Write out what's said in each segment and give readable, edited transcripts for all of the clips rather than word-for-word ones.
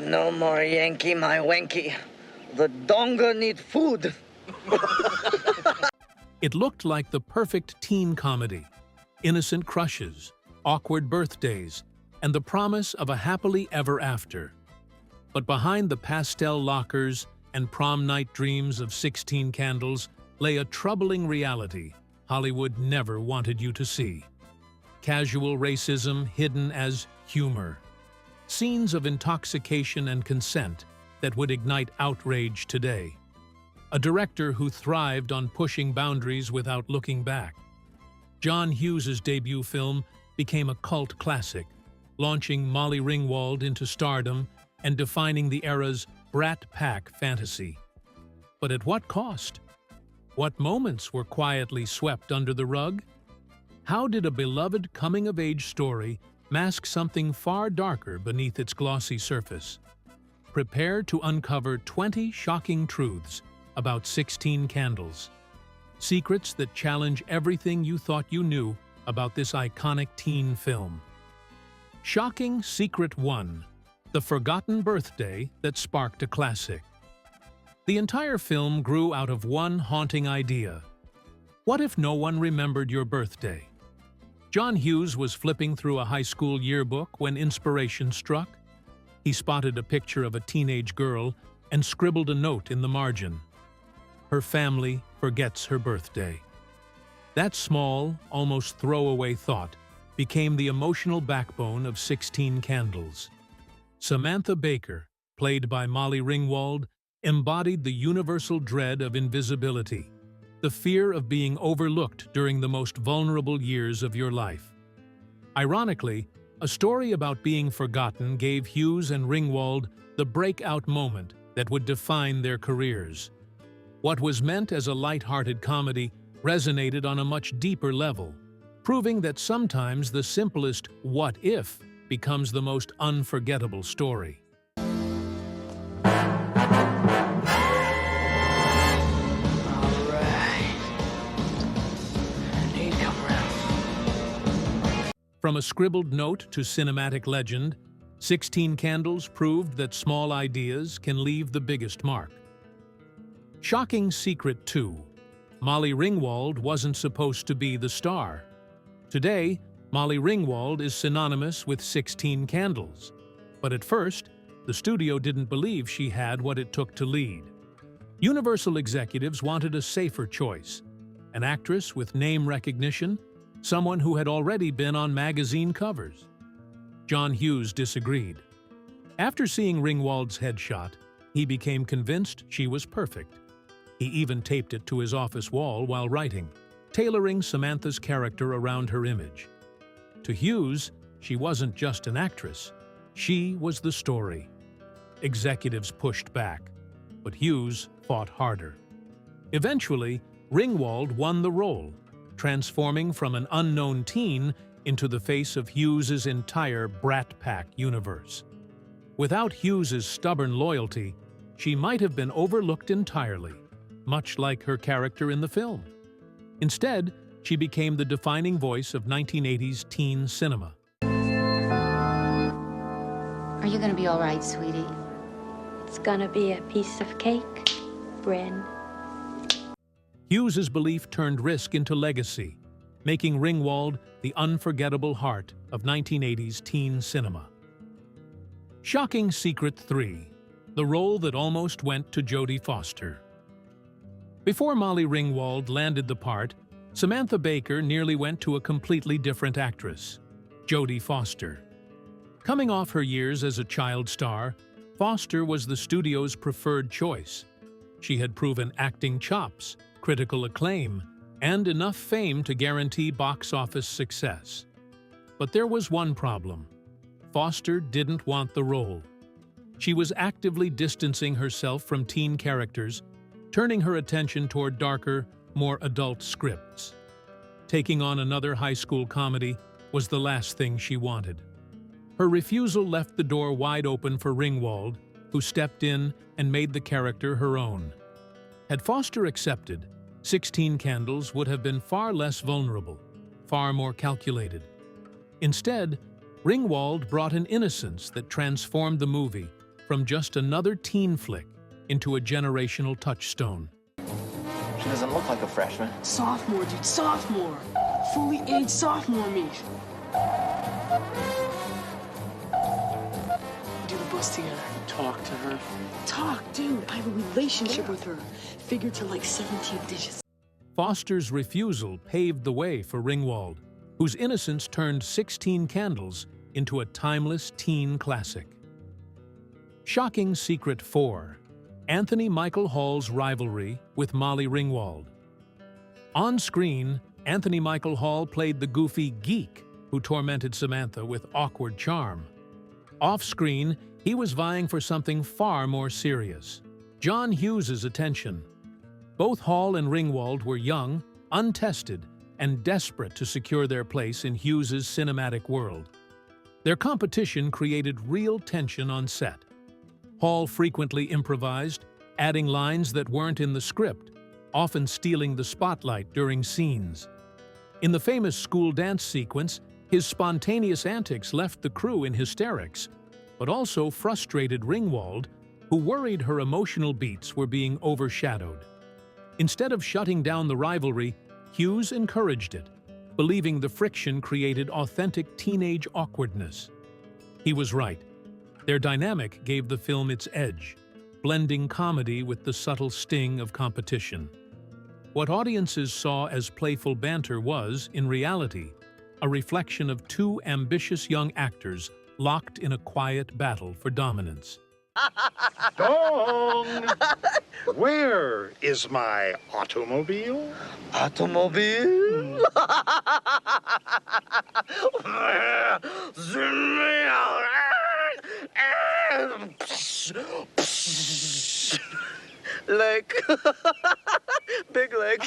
No more Yankee, my wanky. The donga need food. It looked like the perfect teen comedy. Innocent crushes, awkward birthdays, and the promise of a happily ever after. But behind the pastel lockers and prom night dreams of 16 Candles lay a troubling reality Hollywood never wanted you to see. Casual racism hidden as humor. Scenes of intoxication and consent that would ignite outrage today. A director who thrived on pushing boundaries without looking back. John Hughes's debut film became a cult classic, launching Molly Ringwald into stardom and defining the era's Brat Pack fantasy. But at what cost? What moments were quietly swept under the rug? How did a beloved coming-of-age story mask something far darker beneath its glossy surface? Prepare to uncover 20 shocking truths about 16 Candles. Secrets that challenge everything you thought you knew about this iconic teen film. Shocking Secret 1: The Forgotten Birthday That Sparked a Classic. The entire film grew out of one haunting idea. What if no one remembered your birthday? John Hughes was flipping through a high school yearbook when inspiration struck. He spotted a picture of a teenage girl and scribbled a note in the margin. Her family forgets her birthday. That small, almost throwaway thought became the emotional backbone of 16 Candles. Samantha Baker, played by Molly Ringwald, embodied the universal dread of invisibility, the fear of being overlooked during the most vulnerable years of your life. Ironically, a story about being forgotten gave Hughes and Ringwald the breakout moment that would define their careers. What was meant as a light-hearted comedy resonated on a much deeper level, proving that sometimes the simplest "what if" becomes the most unforgettable story. From a scribbled note to cinematic legend, 16 Candles proved that small ideas can leave the biggest mark. Shocking Secret 2: Molly Ringwald wasn't supposed to be the star. Today, Molly Ringwald is synonymous with 16 Candles. But at first, the studio didn't believe she had what it took to lead. Universal executives wanted a safer choice, an actress with name recognition, someone who had already been on magazine covers. John Hughes disagreed. After seeing Ringwald's headshot, he became convinced she was perfect. He even taped it to his office wall while writing, tailoring Samantha's character around her image. To Hughes, she wasn't just an actress. She was the story. Executives pushed back, but Hughes fought harder. Eventually, Ringwald won the role, transforming from an unknown teen into the face of Hughes's entire Brat Pack universe. Without Hughes's stubborn loyalty, she might have been overlooked entirely, much like her character in the film. Instead, she became the defining voice of 1980s teen cinema. Are you gonna be all right, sweetie? It's gonna be a piece of cake, Bryn. Hughes's belief turned risk into legacy, making Ringwald the unforgettable heart of 1980s teen cinema. Shocking Secret 3: The role that almost went to Jodie Foster. Before Molly Ringwald landed the part, Samantha Baker nearly went to a completely different actress, Jodie Foster. Coming off her years as a child star, Foster was the studio's preferred choice. She had proven acting chops, critical acclaim, and enough fame to guarantee box office success. But there was one problem. Foster didn't want the role. She was actively distancing herself from teen characters, turning her attention toward darker, more adult scripts. Taking on another high school comedy was the last thing she wanted. Her refusal left the door wide open for Ringwald, who stepped in and made the character her own. Had Foster accepted, 16 Candles would have been far less vulnerable, far more calculated. Instead, Ringwald brought an innocence that transformed the movie, from just another teen flick into a generational touchstone. She doesn't look like a freshman. Sophomore, dude, sophomore. Fully aged sophomore me. Do the bus together. Talk to her. Talk, dude. I have a relationship with her. Figured to like 17 digits. Foster's refusal paved the way for Ringwald, whose innocence turned 16 Candles into a timeless teen classic. Shocking Secret 4: Anthony Michael Hall's rivalry with Molly Ringwald. On screen, Anthony Michael Hall played the goofy geek who tormented Samantha with awkward charm. Off-screen, he was vying for something far more serious: John Hughes's attention. Both Hall and Ringwald were young, untested, and desperate to secure their place in Hughes's cinematic world. Their competition created real tension on set. Hall frequently improvised, adding lines that weren't in the script, often stealing the spotlight during scenes. In the famous school dance sequence, his spontaneous antics left the crew in hysterics, but also frustrated Ringwald, who worried her emotional beats were being overshadowed. Instead of shutting down the rivalry, Hughes encouraged it, believing the friction created authentic teenage awkwardness. He was right. Their dynamic gave the film its edge, blending comedy with the subtle sting of competition. What audiences saw as playful banter was, in reality, a reflection of two ambitious young actors locked in a quiet battle for dominance. Dong! Where is my automobile? Automobile? Leg. Big leg.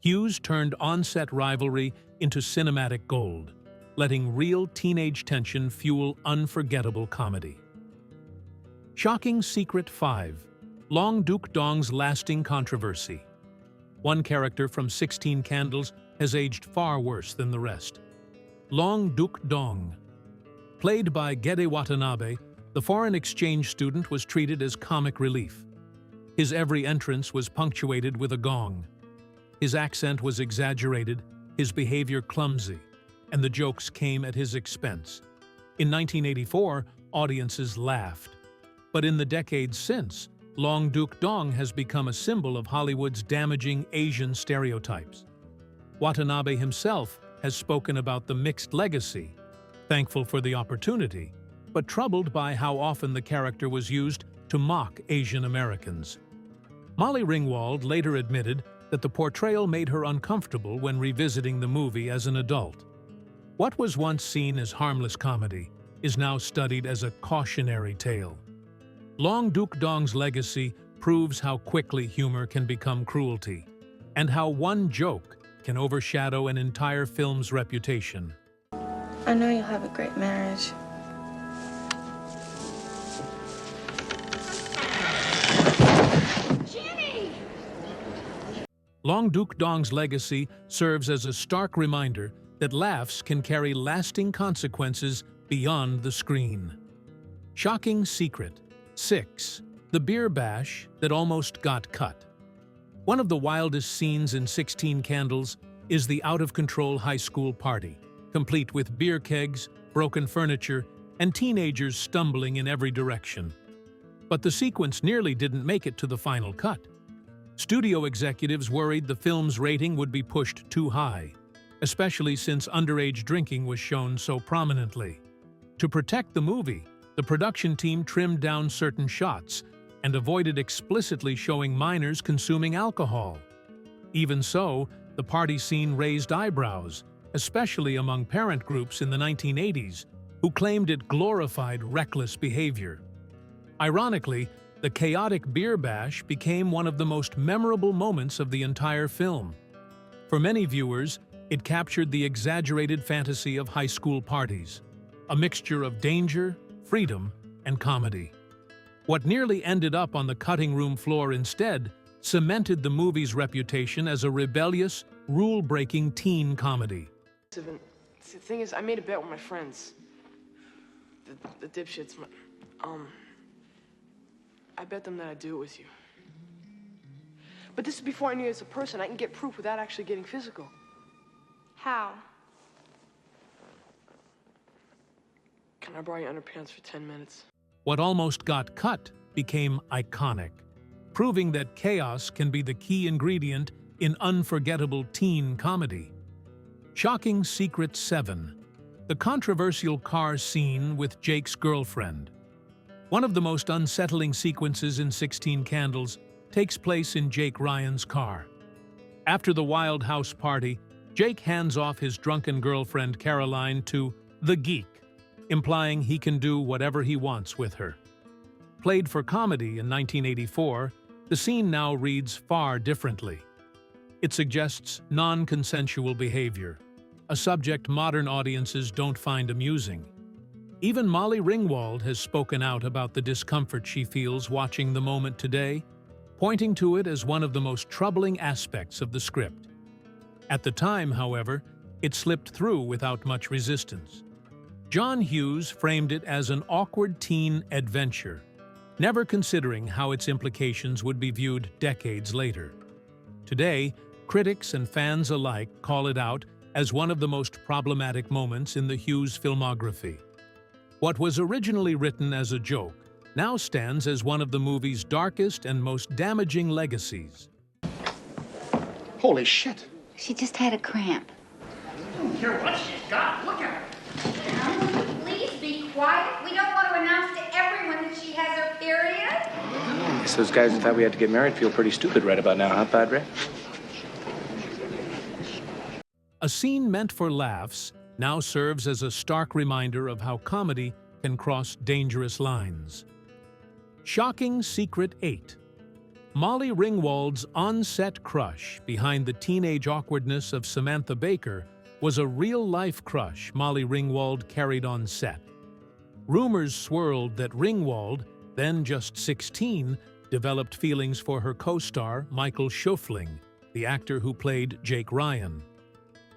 Hughes turned on-set rivalry into cinematic gold, letting real teenage tension fuel unforgettable comedy. Shocking Secret 5: Long Duk Dong's lasting controversy. One character from 16 Candles has aged far worse than the rest. Long Duk Dong. Played by Gede Watanabe, the foreign exchange student was treated as comic relief. His every entrance was punctuated with a gong. His accent was exaggerated, his behavior clumsy, and the jokes came at his expense. In 1984, audiences laughed. But in the decades since, Long Duk Dong has become a symbol of Hollywood's damaging Asian stereotypes. Watanabe himself has spoken about the mixed legacy, thankful for the opportunity, but troubled by how often the character was used to mock Asian Americans. Molly Ringwald later admitted that the portrayal made her uncomfortable when revisiting the movie as an adult. What was once seen as harmless comedy is now studied as a cautionary tale. Long Duk Dong's legacy proves how quickly humor can become cruelty, and how one joke can overshadow an entire film's reputation. I know you'll have a great marriage. Long Duk Dong's legacy serves as a stark reminder that laughs can carry lasting consequences beyond the screen. Shocking Secret 6: The Beer Bash That Almost Got Cut. One of the wildest scenes in 16 Candles is the out-of-control high school party, complete with beer kegs, broken furniture, and teenagers stumbling in every direction. But the sequence nearly didn't make it to the final cut. Studio executives worried the film's rating would be pushed too high, especially since underage drinking was shown so prominently. To protect the movie, the production team trimmed down certain shots and avoided explicitly showing minors consuming alcohol. Even so, the party scene raised eyebrows, especially among parent groups in the 1980s, who claimed it glorified reckless behavior. Ironically, the chaotic beer bash became one of the most memorable moments of the entire film. For many viewers, it captured the exaggerated fantasy of high school parties, a mixture of danger, freedom, and comedy. What nearly ended up on the cutting room floor instead cemented the movie's reputation as a rebellious, rule-breaking teen comedy. The thing is, I made a bet with my friends. The dipshits. I bet them that I'd do it with you. But this is before I knew you as a person. I can get proof without actually getting physical. How? Can I borrow your underpants for 10 minutes? What almost got cut became iconic, proving that chaos can be the key ingredient in unforgettable teen comedy. Shocking Secret 7, the controversial car scene with Jake's girlfriend. One of the most unsettling sequences in 16 Candles takes place in Jake Ryan's car. After the wild house party, Jake hands off his drunken girlfriend Caroline to the geek, implying he can do whatever he wants with her. Played for comedy in 1984, the scene now reads far differently. It suggests non-consensual behavior, a subject modern audiences don't find amusing. Even Molly Ringwald has spoken out about the discomfort she feels watching the moment today, pointing to it as one of the most troubling aspects of the script. At the time, however, it slipped through without much resistance. John Hughes framed it as an awkward teen adventure, never considering how its implications would be viewed decades later. Today, critics and fans alike call it out as one of the most problematic moments in the Hughes filmography. What was originally written as a joke now stands as one of the movie's darkest and most damaging legacies. Holy shit. She just had a cramp. Hear what she's got? Look at her. Please be quiet. We don't want to announce to everyone that she has her period. I guess those guys who thought we had to get married feel pretty stupid right about now, huh, Padre? A scene meant for laughs now serves as a stark reminder of how comedy can cross dangerous lines. Shocking Secret 8. Molly Ringwald's on-set crush behind the teenage awkwardness of Samantha Baker was a real-life crush Molly Ringwald carried on set. Rumors swirled that Ringwald, then just 16, developed feelings for her co-star Michael Schöffling, the actor who played Jake Ryan.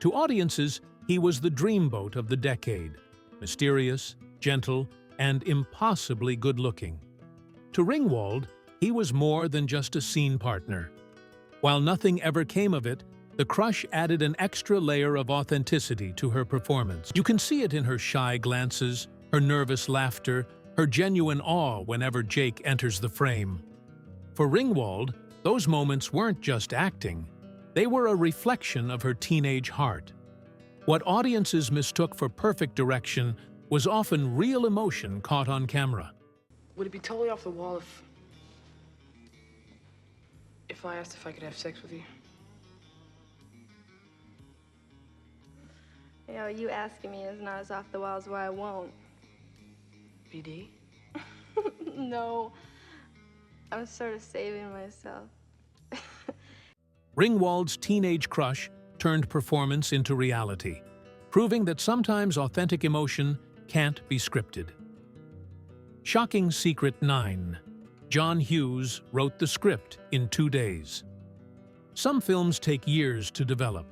To audiences, he was the dreamboat of the decade, mysterious, gentle, and impossibly good-looking. To Ringwald, he was more than just a scene partner. While nothing ever came of it, the crush added an extra layer of authenticity to her performance. You can see it in her shy glances, her nervous laughter, her genuine awe whenever Jake enters the frame. For Ringwald, those moments weren't just acting. They were a reflection of her teenage heart. What audiences mistook for perfect direction was often real emotion caught on camera. Would it be totally off the wall if I asked if I could have sex with you? You know, you asking me is not as off the wall as why I won't. BD? No. I'm sort of saving myself. Ringwald's teenage crush turned performance into reality, proving that sometimes authentic emotion can't be scripted. Shocking Secret 9. John Hughes wrote the script in 2 days. Some films take years to develop.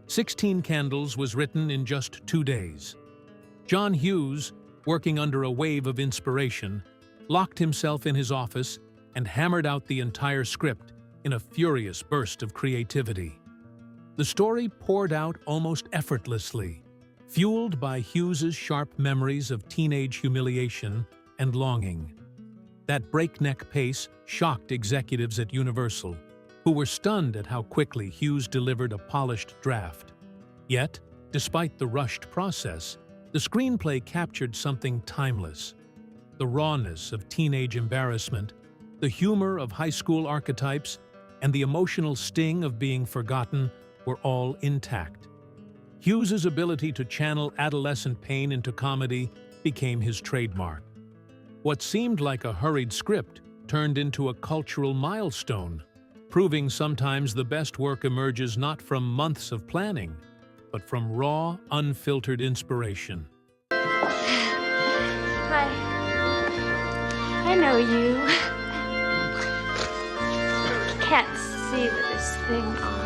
16 Candles was written in just 2 days. John Hughes, working under a wave of inspiration, locked himself in his office and hammered out the entire script in a furious burst of creativity. The story poured out almost effortlessly, fueled by Hughes's sharp memories of teenage humiliation and longing. That breakneck pace shocked executives at Universal, who were stunned at how quickly Hughes delivered a polished draft. Yet, despite the rushed process, the screenplay captured something timeless. The rawness of teenage embarrassment, the humor of high school archetypes, and the emotional sting of being forgotten were all intact. Hughes's ability to channel adolescent pain into comedy became his trademark. What seemed like a hurried script turned into a cultural milestone, proving sometimes the best work emerges not from months of planning, but from raw, unfiltered inspiration. Hi. I know you. Can't see with this thing on.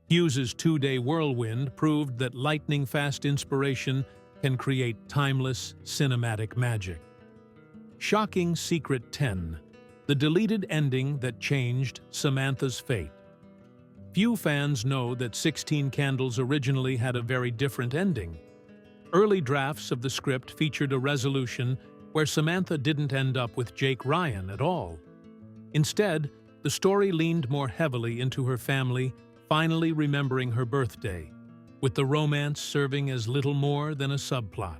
Hughes's 2-day whirlwind proved that lightning-fast inspiration can create timeless cinematic magic. Shocking Secret 10, the deleted ending that changed Samantha's fate. Few fans know that 16 Candles originally had a very different ending. Early drafts of the script featured a resolution where Samantha didn't end up with Jake Ryan at all. Instead, the story leaned more heavily into her family finally remembering her birthday, with the romance serving as little more than a subplot.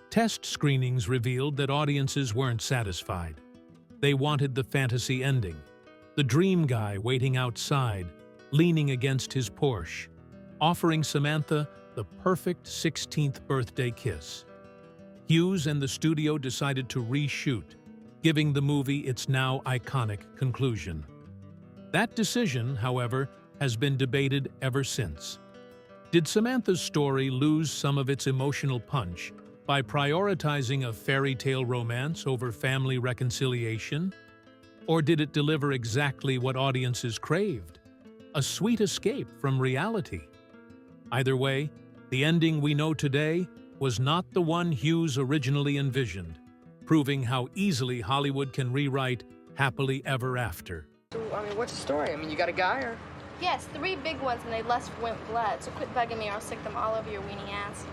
Test screenings revealed that audiences weren't satisfied. They wanted the fantasy ending, the dream guy waiting outside, leaning against his Porsche, offering Samantha the perfect 16th birthday kiss. Hughes and the studio decided to reshoot, giving the movie its now iconic conclusion. That decision, however, has been debated ever since. Did Samantha's story lose some of its emotional punch by prioritizing a fairy tale romance over family reconciliation? Or did it deliver exactly what audiences craved? A sweet escape from reality? Either way, the ending we know today was not the one Hughes originally envisioned, proving how easily Hollywood can rewrite happily ever after. So, what's the story? You got a guy, or? Yes, 3 big ones, and they left went blood, so quit begging me or I'll stick them all over your weenie ass.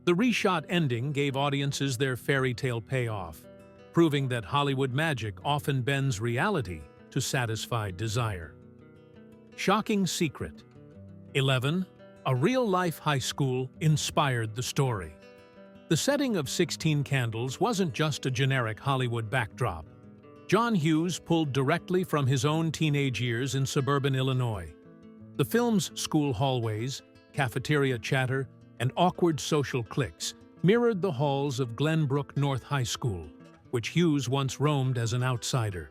The reshot ending gave audiences their fairy tale payoff, proving that Hollywood magic often bends reality to satisfy desire. Shocking Secret 11. A real-life high school inspired the story. The setting of 16 Candles wasn't just a generic Hollywood backdrop. John Hughes pulled directly from his own teenage years in suburban Illinois. The film's school hallways, cafeteria chatter, and awkward social cliques mirrored the halls of Glenbrook North High School, which Hughes once roamed as an outsider.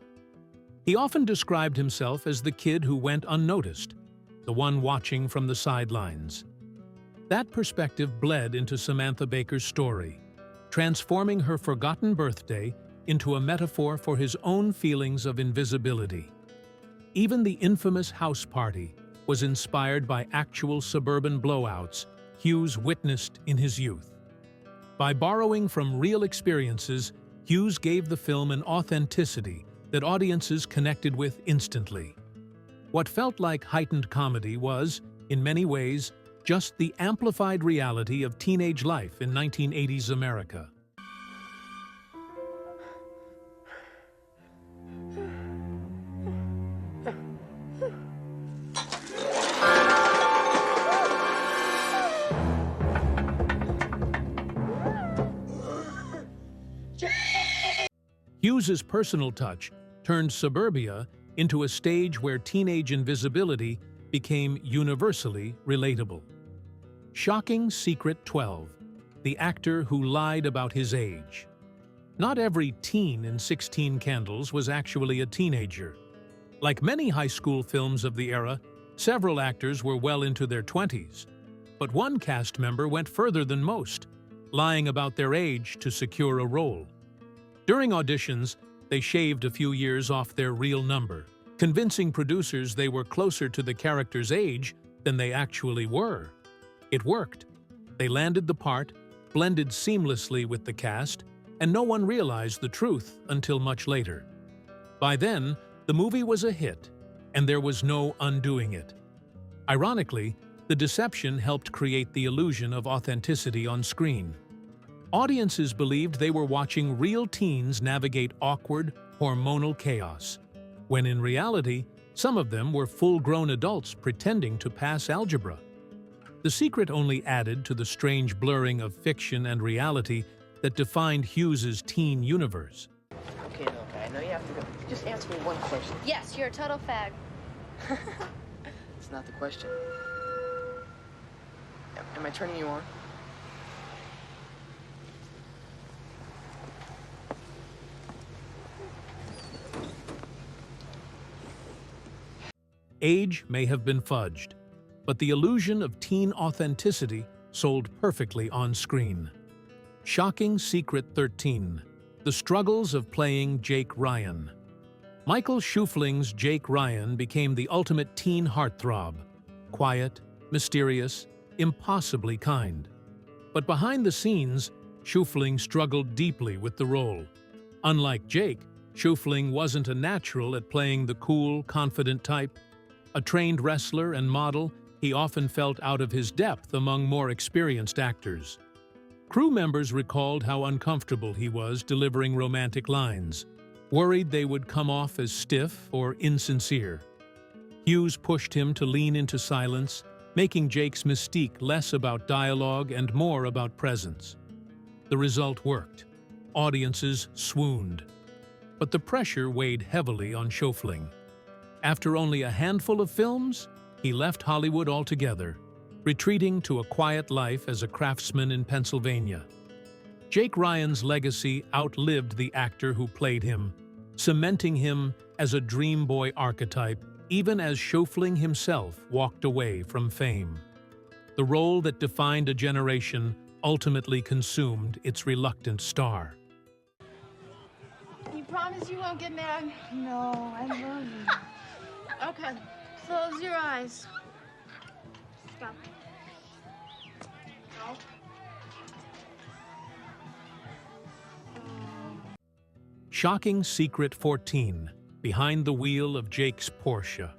He often described himself as the kid who went unnoticed, the one watching from the sidelines. That perspective bled into Samantha Baker's story, transforming her forgotten birthday into a metaphor for his own feelings of invisibility. Even the infamous house party was inspired by actual suburban blowouts Hughes witnessed in his youth. By borrowing from real experiences, Hughes gave the film an authenticity that audiences connected with instantly. What felt like heightened comedy was, in many ways, just the amplified reality of teenage life in 1980s America. Hughes's personal touch turned suburbia into a stage where teenage invisibility became universally relatable. Shocking Secret 12, the actor who lied about his age. Not every teen in 16 Candles was actually a teenager. Like many high school films of the era, several actors were well into their 20s. But one cast member went further than most, lying about their age to secure a role. During auditions, they shaved a few years off their real number, convincing producers they were closer to the character's age than they actually were. It worked. They landed the part, blended seamlessly with the cast, and no one realized the truth until much later. By then, the movie was a hit, and there was no undoing it. Ironically, the deception helped create the illusion of authenticity on screen. Audiences believed they were watching real teens navigate awkward, hormonal chaos, when in reality, some of them were full-grown adults pretending to pass algebra. The secret only added to the strange blurring of fiction and reality that defined Hughes's teen universe. Okay, I know you have to go. Just answer me one question. Yes, you're a total fag. It's not the question. Am I turning you on? Age may have been fudged, but the illusion of teen authenticity sold perfectly on screen. Shocking Secret 13, the struggles of playing Jake Ryan. Michael Schufling's Jake Ryan became the ultimate teen heartthrob, quiet, mysterious, impossibly kind. But behind the scenes, Schufling struggled deeply with the role. Unlike Jake, Schufling wasn't a natural at playing the cool, confident type. A trained wrestler and model, he often felt out of his depth among more experienced actors. Crew members recalled how uncomfortable he was delivering romantic lines, worried they would come off as stiff or insincere. Hughes pushed him to lean into silence, making Jake's mystique less about dialogue and more about presence. The result worked. Audiences swooned. But the pressure weighed heavily on Schufling. After only a handful of films, he left Hollywood altogether, retreating to a quiet life as a craftsman in Pennsylvania. Jake Ryan's legacy outlived the actor who played him, cementing him as a dream boy archetype even as Schufling himself walked away from fame. The role that defined a generation ultimately consumed its reluctant star. You promise you won't get mad? No, I love you. Okay, close your eyes. Stop. No. Shocking Secret 14, Behind the Wheel of Jake's Porsche.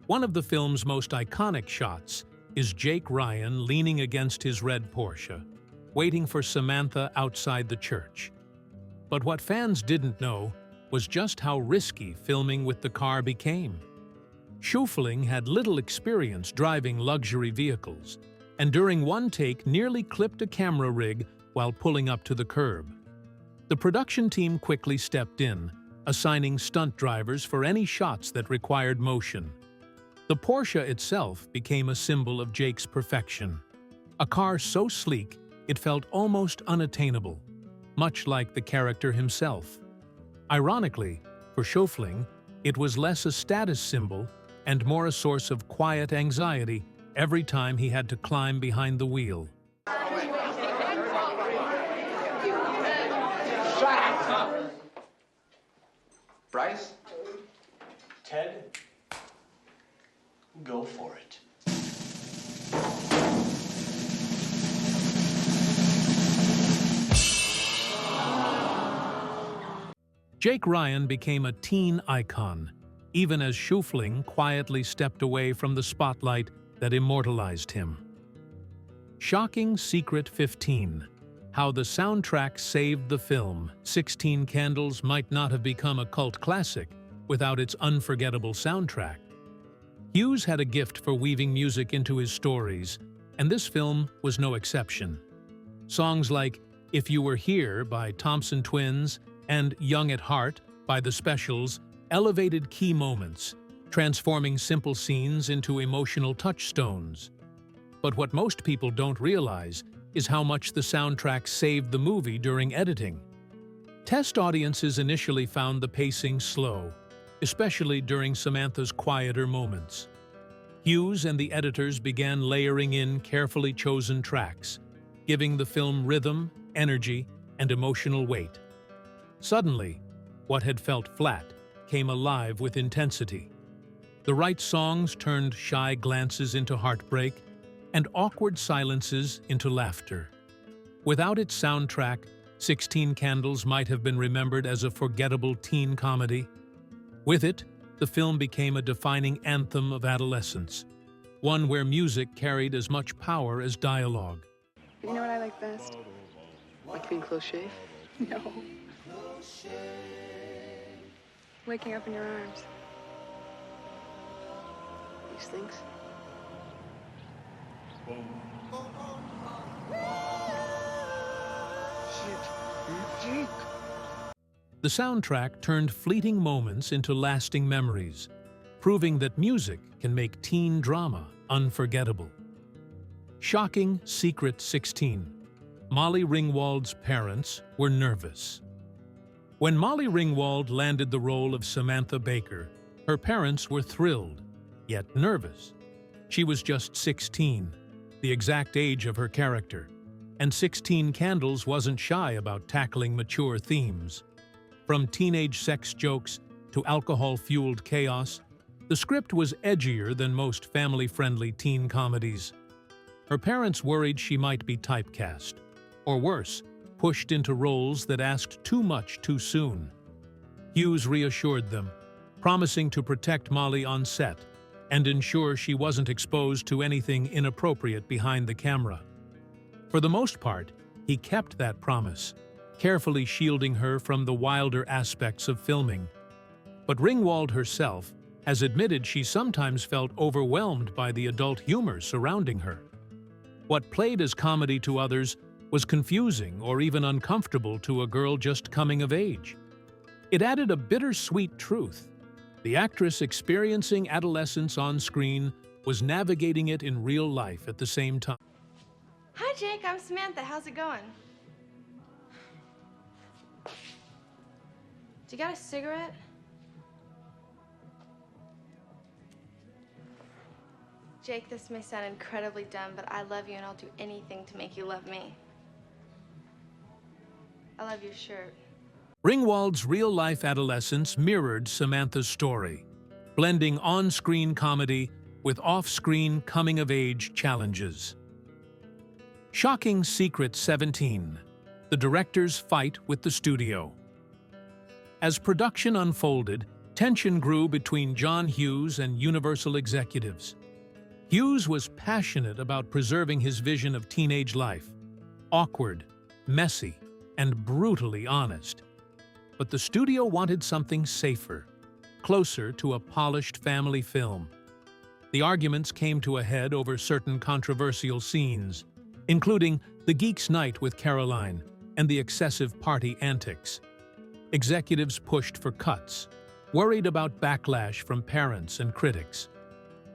One of the film's most iconic shots is Jake Ryan leaning against his red Porsche, waiting for Samantha outside the church. But what fans didn't know was just how risky filming with the car became. Schufling had little experience driving luxury vehicles, and during one take nearly clipped a camera rig while pulling up to the curb. The production team quickly stepped in, assigning stunt drivers for any shots that required motion. The Porsche itself became a symbol of Jake's perfection. A car so sleek, it felt almost unattainable, much like the character himself. Ironically, for Schufling, it was less a status symbol and more a source of quiet anxiety every time he had to climb behind the wheel. Bryce? Ted? Go for it. Jake Ryan became a teen icon, even as Schufling quietly stepped away from the spotlight that immortalized him. Shocking Secret 15, How the Soundtrack Saved the Film. 16 Candles might not have become a cult classic without its unforgettable soundtrack. Hughes had a gift for weaving music into his stories, and this film was no exception. Songs like If You Were Here by Thompson Twins and Young at Heart by The Specials elevated key moments, transforming simple scenes into emotional touchstones. But what most people don't realize is how much the soundtrack saved the movie during editing. Test audiences initially found the pacing slow, especially during Samantha's quieter moments. Hughes and the editors began layering in carefully chosen tracks, giving the film rhythm, energy, and emotional weight. Suddenly, what had felt flat came alive with intensity. The right songs turned shy glances into heartbreak and awkward silences into laughter. Without its soundtrack, 16 Candles might have been remembered as a forgettable teen comedy. With it, the film became a defining anthem of adolescence, one where music carried as much power as dialogue. You know what I like best? My clean close shave? No. Waking up in your arms. These things? The soundtrack turned fleeting moments into lasting memories, proving that music can make teen drama unforgettable. Shocking Secret 16. Molly Ringwald's parents were nervous. When Molly Ringwald landed the role of Samantha Baker, her parents were thrilled, yet nervous. She was just 16, the exact age of her character, and 16 Candles wasn't shy about tackling mature themes. From teenage sex jokes to alcohol-fueled chaos, the script was edgier than most family-friendly teen comedies. Her parents worried she might be typecast, or worse, pushed into roles that asked too much too soon. Hughes reassured them, promising to protect Molly on set and ensure she wasn't exposed to anything inappropriate behind the camera. For the most part, he kept that promise, carefully shielding her from the wilder aspects of filming. But Ringwald herself has admitted she sometimes felt overwhelmed by the adult humor surrounding her. What played as comedy to others was confusing or even uncomfortable to a girl just coming of age. It added a bittersweet truth. The actress experiencing adolescence on screen was navigating it in real life at the same time. Hi, Jake. I'm Samantha. How's it going? Do you got a cigarette? Jake, this may sound incredibly dumb, but I love you and I'll do anything to make you love me. I love your shirt. Ringwald's real-life adolescence mirrored Samantha's story, blending on-screen comedy with off-screen coming-of-age challenges. Shocking Secret 17, the director's fight with the studio. As production unfolded, tension grew between John Hughes and Universal executives. Hughes was passionate about preserving his vision of teenage life, awkward, messy, and brutally honest. But the studio wanted something safer, closer to a polished family film. The arguments came to a head over certain controversial scenes, including the Geek's Night with Caroline and the excessive party antics. Executives pushed for cuts, worried about backlash from parents and critics.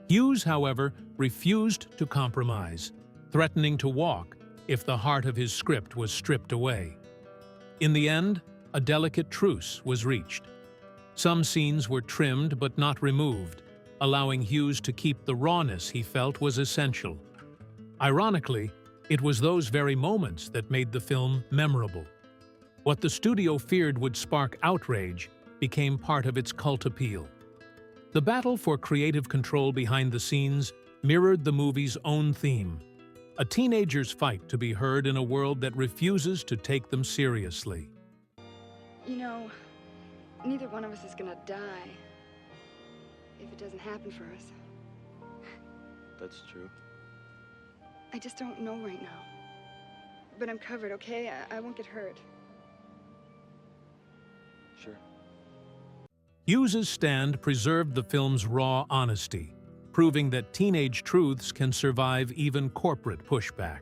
Hughes, however, refused to compromise, threatening to walk if the heart of his script was stripped away. In the end, a delicate truce was reached. Some scenes were trimmed but not removed, allowing Hughes to keep the rawness he felt was essential. Ironically, it was those very moments that made the film memorable. What the studio feared would spark outrage became part of its cult appeal. The battle for creative control behind the scenes mirrored the movie's own theme, a teenager's fight to be heard in a world that refuses to take them seriously. You know, neither one of us is gonna die if it doesn't happen for us. That's true. I just don't know right now. But I'm covered, okay? I won't get hurt. Sure. Hughes's stand preserved the film's raw honesty, proving that teenage truths can survive even corporate pushback.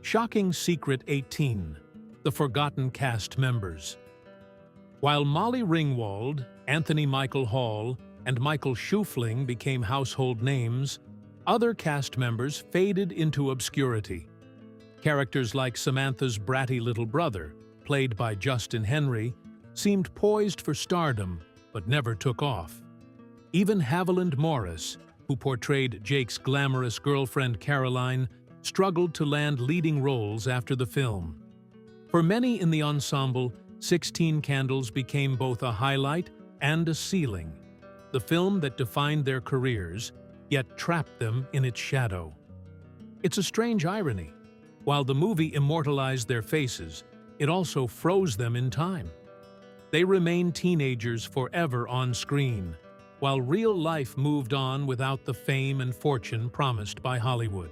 Shocking Secret 18, the forgotten cast members. While Molly Ringwald, Anthony Michael Hall, and Michael Schufling became household names, other cast members faded into obscurity. Characters like Samantha's bratty little brother, played by Justin Henry, seemed poised for stardom, but never took off. Even Haviland Morris, who portrayed Jake's glamorous girlfriend Caroline, struggled to land leading roles after the film. For many in the ensemble, 16 Candles became both a highlight and a ceiling, the film that defined their careers, yet trapped them in its shadow. It's a strange irony. While the movie immortalized their faces, it also froze them in time. They remained teenagers forever on screen, while real life moved on without the fame and fortune promised by Hollywood.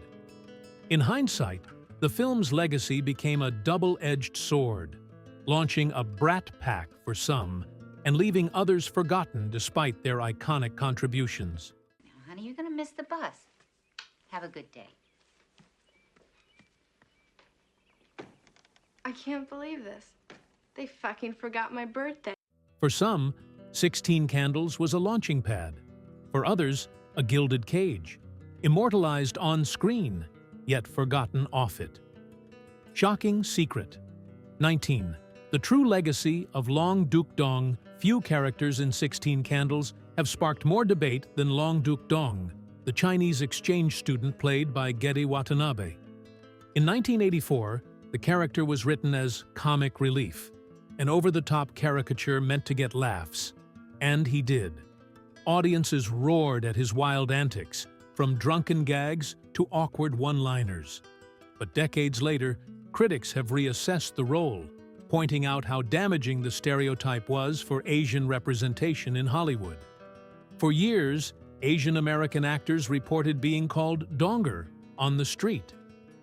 In hindsight, the film's legacy became a double-edged sword, launching a brat pack for some and leaving others forgotten despite their iconic contributions. Now, honey, you're gonna miss the bus. Have a good day. I can't believe this. They fucking forgot my birthday. For some, 16 Candles was a launching pad. For others, a gilded cage, immortalized on screen, yet forgotten off it. Shocking Secret 19. The true legacy of Long Duk Dong. Few characters in 16 Candles have sparked more debate than Long Duk Dong, the Chinese exchange student played by Gedde Watanabe. In 1984, the character was written as comic relief, an over-the-top caricature meant to get laughs. And he did. Audiences roared at his wild antics, from drunken gags to awkward one-liners. But decades later, critics have reassessed the role, pointing out how damaging the stereotype was for Asian representation in Hollywood. For years, Asian American actors reported being called donger on the street,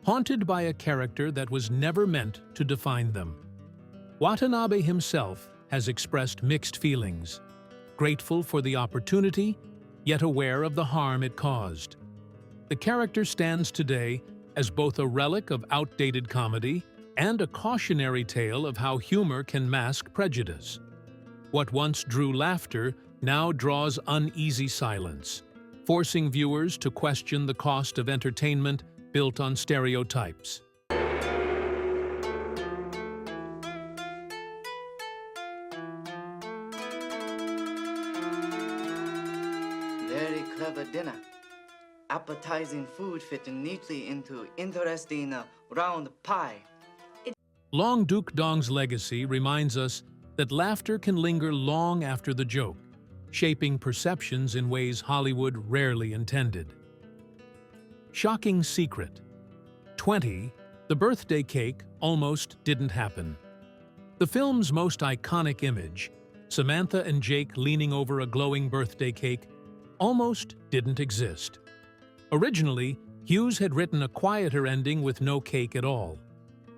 haunted by a character that was never meant to define them. Watanabe himself has expressed mixed feelings, grateful for the opportunity, yet aware of the harm it caused. The character stands today as both a relic of outdated comedy and a cautionary tale of how humor can mask prejudice. What once drew laughter now draws uneasy silence, forcing viewers to question the cost of entertainment built on stereotypes. Very clever dinner. Appetizing food fitting neatly into interesting round pie. Long Duk Dong's legacy reminds us that laughter can linger long after the joke, shaping perceptions in ways Hollywood rarely intended. Shocking secret. 20. The birthday cake almost didn't happen. The film's most iconic image, Samantha and Jake leaning over a glowing birthday cake, almost didn't exist. Originally, Hughes had written a quieter ending with no cake at all.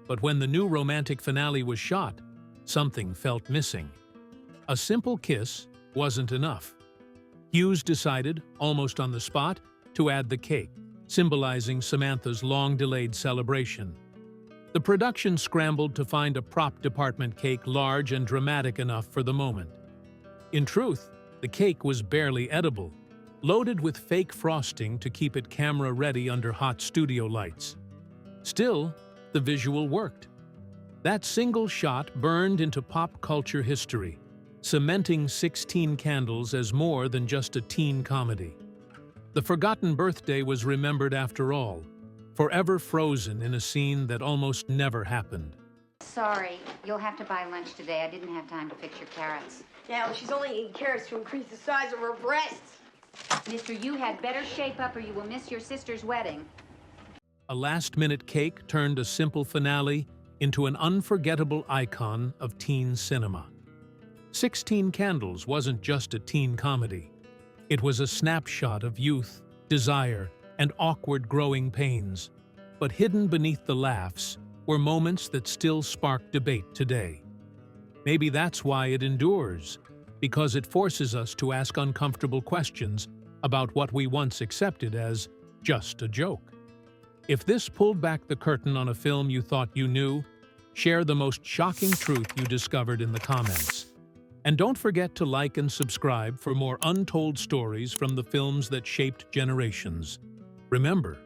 But when the new romantic finale was shot, something felt missing. A simple kiss wasn't enough. Hughes decided, almost on the spot, to add the cake, symbolizing Samantha's long-delayed celebration. The production scrambled to find a prop department cake large and dramatic enough for the moment. In truth, the cake was barely edible, loaded with fake frosting to keep it camera-ready under hot studio lights. Still, the visual worked. That single shot burned into pop culture history, cementing 16 Candles as more than just a teen comedy. The forgotten birthday was remembered after all, forever frozen in a scene that almost never happened. Sorry, you'll have to buy lunch today. I didn't have time to fix your carrots. Yeah, well, she's only eating carrots to increase the size of her breasts. Mister, you had better shape up or you will miss your sister's wedding. A last-minute cake turned a simple finale into an unforgettable icon of teen cinema. 16 Candles wasn't just a teen comedy. It was a snapshot of youth, desire, and awkward growing pains. But hidden beneath the laughs were moments that still spark debate today. Maybe that's why it endures, because it forces us to ask uncomfortable questions about what we once accepted as just a joke. If this pulled back the curtain on a film you thought you knew, share the most shocking truth you discovered in the comments. And don't forget to like and subscribe for more untold stories from the films that shaped generations. Remember,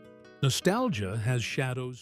nostalgia has shadows.